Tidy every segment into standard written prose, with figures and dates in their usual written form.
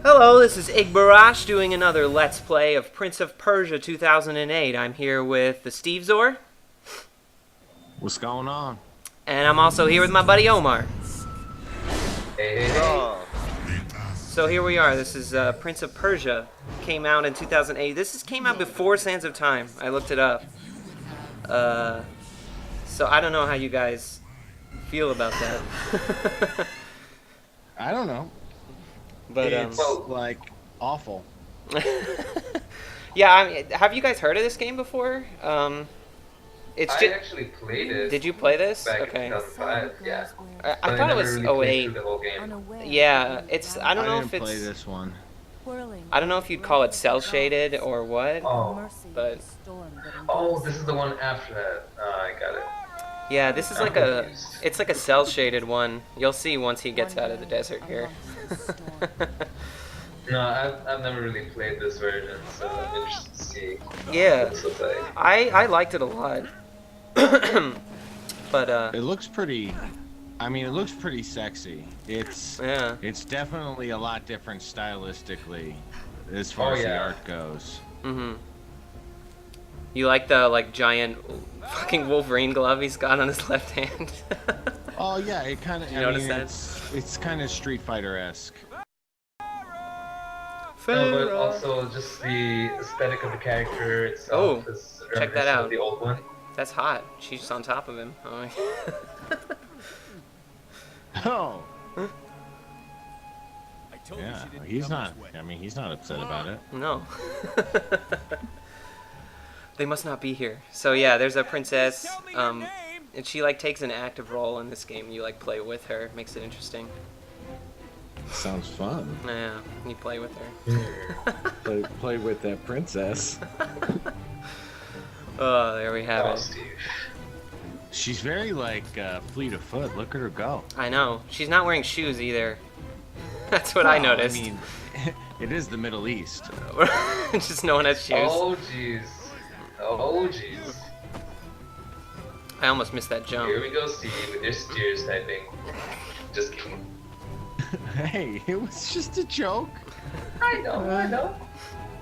Hello, this is Igbarash doing another Let's Play of Prince of Persia 2008. I'm here with the Steve Zor. What's going on? And I'm also here with my buddy Omar. Hey. So here we are. This is Prince of Persia. Came out in 2008. Came out before Sands of Time. I looked it up. So I don't know how you guys feel about that. I don't know. But It's like awful. yeah, I mean, have you guys heard of this game before? I actually played it. Did you play this? Back Okay. in 2005, yeah. I thought it was never really 08. played through the whole game. Yeah, it's. I don't know if didn't it's. play this one. I don't know if you'd call it cell shaded or what. Oh. But Oh, this is the one after that. I got it. yeah, this is I'm like a. confused. It's like a cell shaded one. You'll see once he gets out of the desert here. No, I've never really played this version, so I'm interested to see Yeah. what this looks like. I liked it a lot. But It looks pretty. I mean, it looks pretty sexy. yeah. It's definitely a lot different stylistically, as far as the yeah. art goes. Mhm. You like the giant fucking Wolverine glove he's got on his left hand? Oh yeah, it kind of. You notice that? It's kind of Street Fighter-esque. No, but also just the aesthetic of the character itself Oh, is check that reminiscent out. of the old one. That's hot. She's on top of him. Oh my. Oh. Yeah, he's not. I mean, he's not upset about it. No. They must not be here. So yeah, there's a princess. And she takes an active role in this game. You play with her. Makes it interesting. Sounds fun. Yeah, you play with her. Play with that princess. Oh, there we have Oh, it. Steve. She's very fleet of foot. Look at her go. I know. She's not wearing shoes either. That's what I Well, noticed. I mean, it is the Middle East. Just no one has shoes. Oh, jeez. Oh, jeez. I almost missed that jump. Here we go, Steve, with your steer sniping. Just kidding. Hey, it was just a joke. I know.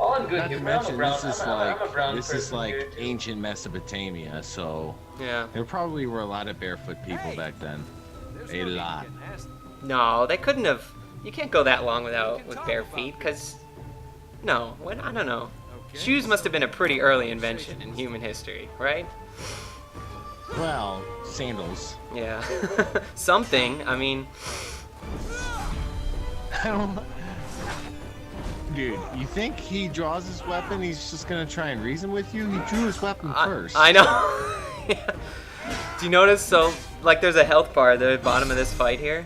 All in good Not to humor. I'm a mention, brown, this is I'm a brown this is person like here, too. ancient Mesopotamia, so Yeah. there probably were a lot of barefoot people back then. A lot. No, they couldn't have. You can't go that long with bare feet, cause no. What? I don't know. Shoes must have been a pretty early invention in human history, right? Well, sandals. Yeah. Something. I mean, I don't. Dude, you think he draws his weapon? He's just gonna try and reason with you? He drew his weapon first. I know. Yeah. Do you notice? So, there's a health bar at the bottom of this fight here,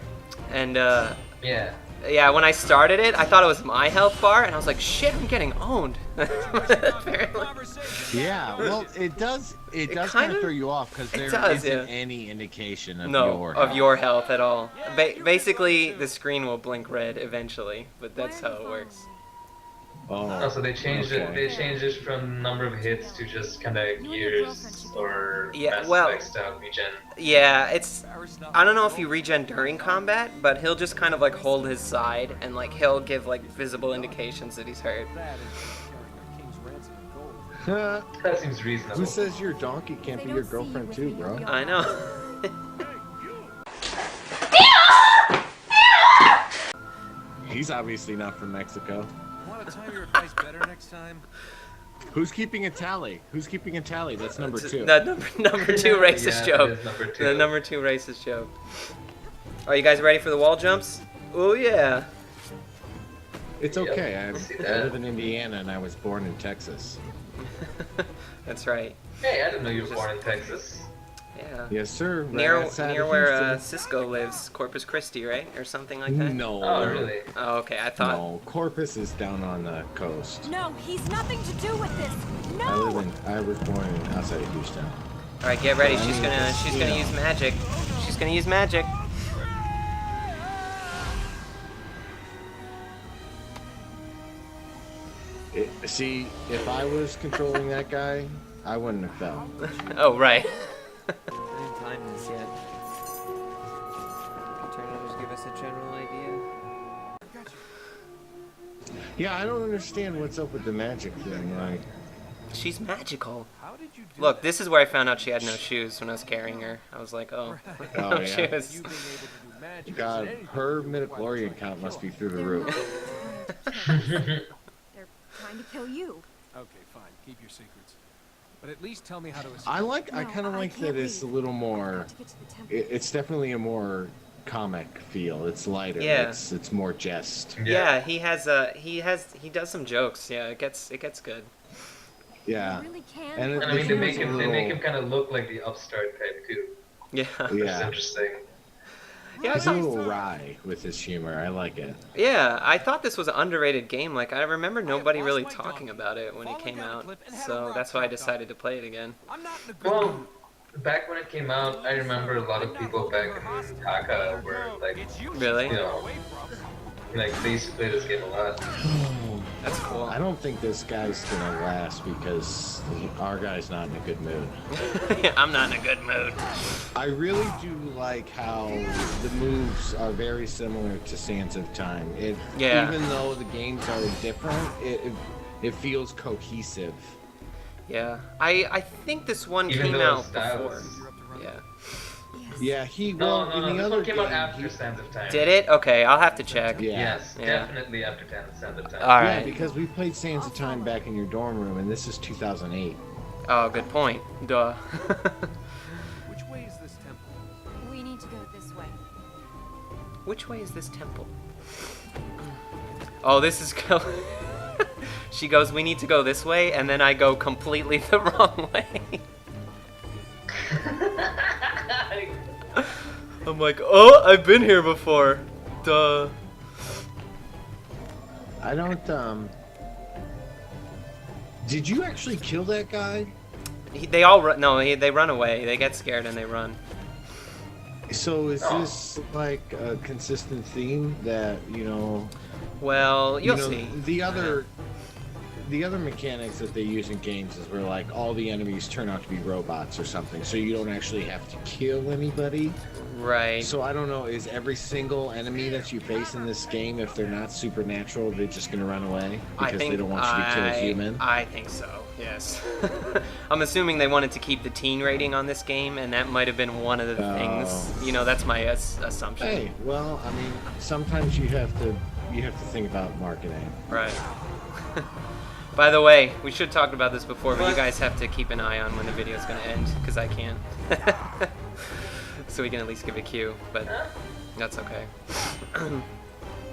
and Yeah. yeah, when I started it, I thought it was my health bar, and I was like, shit, I'm getting owned. Apparently. Yeah, well, it does kind kinda- of throw you off because there does, isn't yeah. any indication of No, your of health. your health at all. Basically, the screen will blink red eventually, but that's how it works. Oh, so they changed it. okay. They changed it from number of hits to just kind of gears or Yeah, Mass well- Effect style regen. Yeah, I don't know if you regen during combat, but he'll just kind of hold his side and he'll give visible indications that he's hurt. That seems reasonable. Who says your donkey can't be your girlfriend too, bro? I know. He's obviously not from Mexico. Want to time your advice better next time? Who's keeping a tally? That's number two. That number two racist Yeah, joke. it is number two. The number two racist joke. Are you guys ready for the wall jumps? Oh yeah. It's Yep, okay. I see I that. live in Indiana and I was born in Texas. That's right. Hey, I didn't know you were born in Texas. Yeah. Yes, sir. Right Near outside near of where Houston. Cisco lives, Corpus Christi, right, or something like that. No. Oh, really? Oh, okay. I thought. No, Corpus is down on the coast. No, he's nothing to do with this. I was born outside of Houston. All right, get ready. She's gonna use magic. She's gonna use magic. See, if I was controlling that guy, I wouldn't have fell. Oh right. I didn't time this yet. Turn others give us a general idea. Yeah, I don't understand what's up with the magic thing. Like, She's magical. How did you do Look, that? this is where I found out she had no shoes when I was carrying her. I was like, oh, Oh, no yeah? shoes. You being able to do magic God, isn't anything her to do with midichlorian why count must be you through the They're roof. not trying to kill us. They're trying to kill you. Okay, fine. Keep your secrets. But at least tell me how to escape. I No, kind of like can't that it's a leave. little I've more. got to get to the temple. It's definitely a more comic feel. It's lighter. Yeah. It's more jest. Yeah, he does some jokes. Yeah, it gets good. Yeah. You really can. And And I the mean, they humor's make a him little. kind of look like the upstart type too. Yeah. Which is Yeah. interesting. Yeah, I He's a thought, little wry with his humor. I like it. yeah, I thought this was an underrated game. Like, I remember nobody really talking about it when it came out, so that's why I decided to play it again. I'm not in a good Well, mood. back when it came out, I remember a lot of people back in Taka were like, Really? you know, like they used to play this game a lot. That's cool. I don't think this guy's gonna last because our guy's not in a good mood. I'm not in a good mood. I really do like how the moves are very similar to Sands of Time. Yeah. Even though the games are different, it feels cohesive. Yeah, I think this one Even came though out style before. is- Yeah. Yes. Yeah, No, in the this other one came out game, after Sands of Time. Did it? Okay, I'll have to check. Yeah. Yes, Yeah. definitely after Sands of Time. All Yeah, right. because we played Sands of Time back in your dorm room, and this is 2008. Oh, good point. Duh. Which way is this temple? We need to go this way. Which way is this temple? Oh, this is go. She goes, we need to go this way, and then I go completely the wrong way. I'm like, oh, I've been here before. Duh. I don't. Did you actually kill that guy? They all run. No, they run away. They get scared and they run. So is this like a consistent theme that Well, you'll you know, see. the other mechanics that they use in games is where like all the enemies turn out to be robots or something, so you don't actually have to kill anybody. Right. So I don't know, is every single enemy that you face in this game, if they're not supernatural, they're just gonna run away because they don't want you to kill a human? I think so. Yes. I'm assuming they wanted to keep the teen rating on this game, and that might have been one of the things. You know, that's my assumption. Hey, well, I mean, sometimes you have to think about marketing. Right. By the way, we should talk about this before, but you guys have to keep an eye on when the video's gonna end, because I can't. So we can at least give a cue, but that's okay.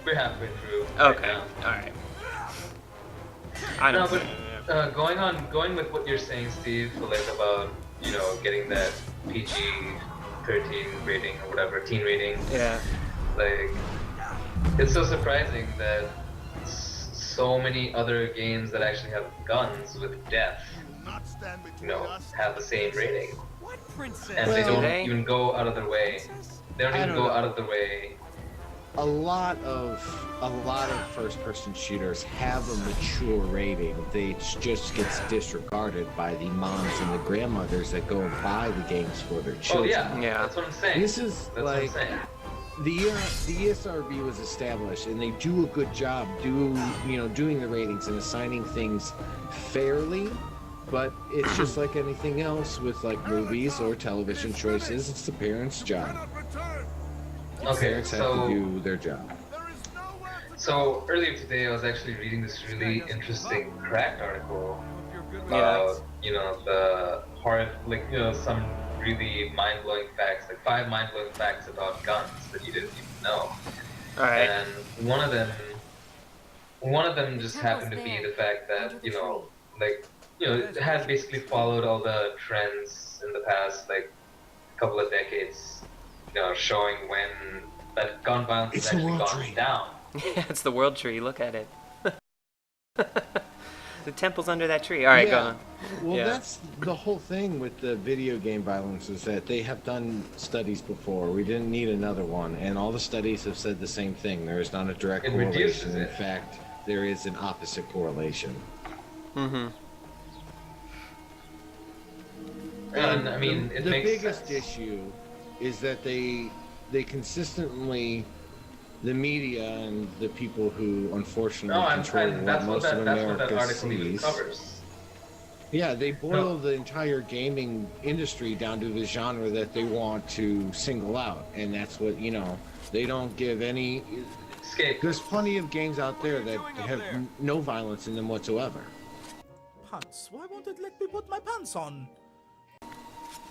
We're halfway through. Okay, Right now. alright. I No, don't but going with what you're saying, Steve, like about getting that PG-13 rating or whatever, teen rating. Yeah. Like, it's so surprising that so many other games that actually have guns with death, have the same rating, What princess? and they Well, don't do they? even go out of their way. They don't I even don't go know. out of their way. A lot of first-person shooters have a mature rating. They just gets disregarded by the moms and the grandmothers that go and buy the games for their Oh children. yeah, Yeah. that's what I'm saying. This is That's like what I'm saying. the ESRB was established, and they do a good job doing the ratings and assigning things fairly. But it's just like anything else with like movies or television choices. It's the parents' job. Okay, Parents have to so do their job. earlier today I was actually reading this really interesting Cracked article Yeah. about the horror, some really mind-blowing facts, like 5 mind-blowing facts about guns that you didn't even know. Alright. And one of them just happened to be the fact that it has basically followed all the trends in the past couple of decades, showing when that gun violence has It's a actually world gone tree. down. Yeah, it's the world tree. Look at it. The temple's under that tree. Alright, go on. Well, Yeah. that's the whole thing with the video game violence is that they have done studies before. We didn't need another one, and all the studies have said the same thing. There is not a direct It reduces correlation. In it. fact, there is an opposite correlation. Mm-hmm. And I mean, it the makes biggest sense. issue is that they consistently the media and the people who unfortunately No, control and what most of that's what that America article even sees. covers. Yeah, they boil the entire gaming industry down to the genre that they want to single out, and that's what, you know, they don't give any. Escape. There's plenty of games out there that have no violence in them whatsoever. Pants? Why won't it let me put my pants on?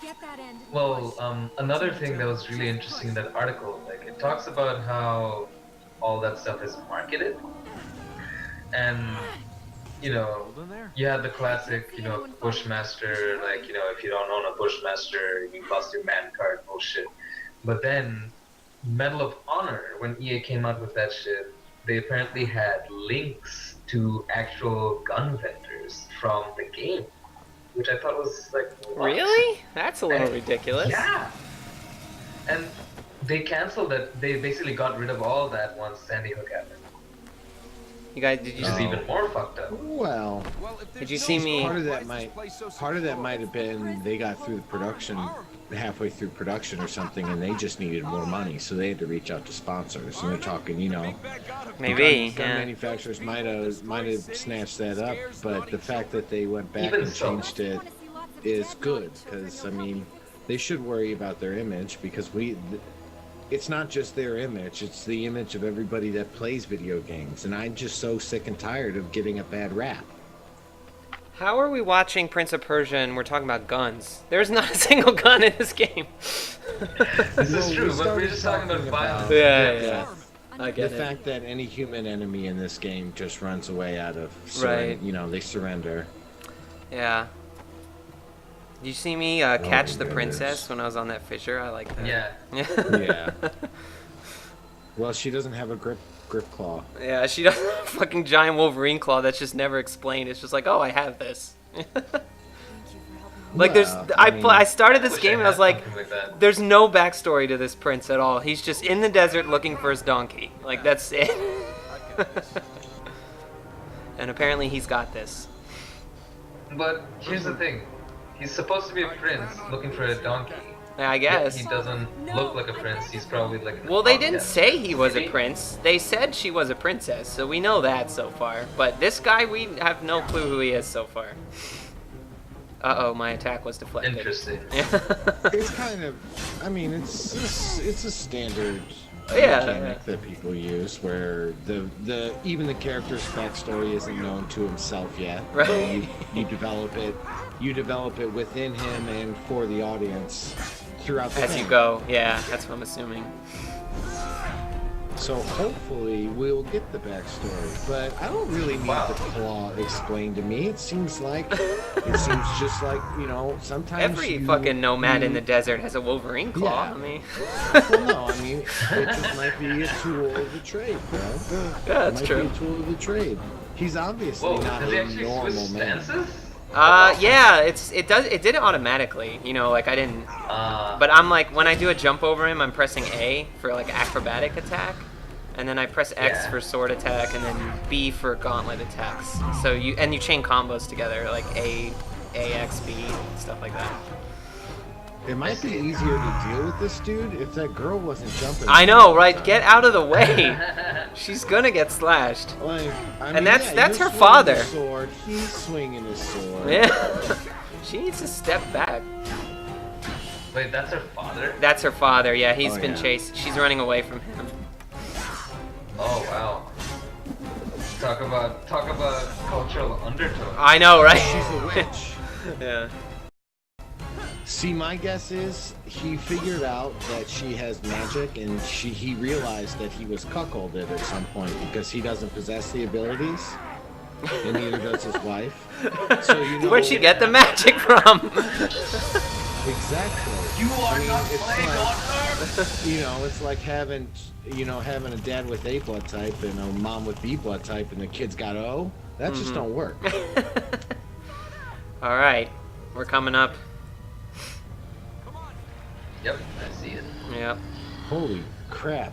Get that end. Well, another thing that was really interesting in that article, like it talks about how all that stuff is marketed, and you know, you had the classic, you know, Bushmaster, like, you know, if you don't own a Bushmaster, you lost your man card bullshit. But then, Medal of Honor, when EA came out with that shit, they apparently had links to actual gun vendors from the game, which I thought was like, what? Really? That's a little ridiculous. Yeah. And they canceled it. They basically got rid of all that once Sandy Hook happened. You guys, did you Which is see? even more fucked up. Well, Did you see me? part of that might have been they got through the production, halfway through production or something, and they just needed more money, so they had to reach out to sponsors. And they're talking, you know, Maybe. gun Yeah. manufacturers might have snatched that up, but the fact that they went back Even and so. changed it is good, because I mean, they should worry about their image, because it's not just their image, it's the image of everybody that plays video games, and I'm just so sick and tired of getting a bad rap. How are we watching Prince of Persia and we're talking about guns? There's not a single gun in this game. This is No, true, we but we're started just talking about talking violence. about- Yeah. I The get it. fact that any human enemy in this game just runs away out of, Right. you know, they surrender. Yeah. Did you see me catch the goodness. princess when I was on that fissure? I like that. Yeah. Yeah. Well, she doesn't have a grip claw. Yeah, she does a fucking giant Wolverine claw that's just never explained. It's just like, oh, I have this. Like, Well, I started this Wish game I and I was had like, something like that. there's no backstory to this prince at all. He's just in the desert looking for his donkey. Like, that's it. And apparently he's got this. But here's the thing. He's supposed to be a prince looking for a donkey. I Yet guess. he doesn't look like a prince. He's probably like an Well, they didn't outcast. say he was a Maybe. prince. They said she was a princess, so we know that so far. But this guy, we have no clue who he is so far. Uh-oh, my attack was deflected. Interesting. It's kind of, I mean, it's a standard Yeah. mechanic that people use, where the even the character's backstory isn't known to himself yet. Right. So you develop it within him and for the audience throughout the As game. you go, yeah, that's what I'm assuming. So hopefully we'll get the backstory, but I don't really need the claw explained to me. It seems just like, you know, sometimes Every you- fucking nomad in you- the desert has a Wolverine claw. Yeah. I mean, Well, no, I mean, it just might be a tool of the trade, bro. yeah, It that's might true. be a tool of the trade. He's obviously Whoa, not does he a actually normal switch man. stances? Yeah, it did it automatically. You know, like I didn't. But I'm like, when I do a jump over him, I'm pressing A for like acrobatic attack, and then I press X Yeah. for sword attack, and then B for gauntlet attacks. So you chain combos together, like A, X, B, stuff like that. It might be easier to deal with this dude if that girl wasn't jumping. I all know, the right? time. Get out of the way. She's gonna get slashed. Like, I And mean, that's yeah, her you're swinging father. his sword. He's swinging his sword. Yeah. She needs to step back. Wait, that's her father? That's her father. Yeah, he's Oh, been yeah. chased. She's running away from him. Oh wow. Talk about cultural undertones. I know, right? She's a witch. Yeah. See, my guess is he figured out that she has magic, and he realized that he was cuckolded at some point because he doesn't possess the abilities, and neither does his wife. So you know, Where'd she get the magic from? Exactly. You are not it's playing like, on Earth! you know, it's like having a dad with A blood type and a mom with B blood type, and the kid's got O. That just don't work. All right, we're coming up. Yep, I see it. Yep. Holy crap,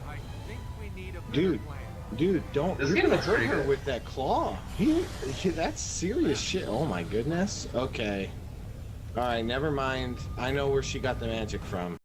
I think we need a better dude! plan. Dude, don't. This You're game gonna looks hurt pretty her good. with that claw. That's serious shit. Oh my goodness. Okay. All right, never mind. I know where she got the magic from.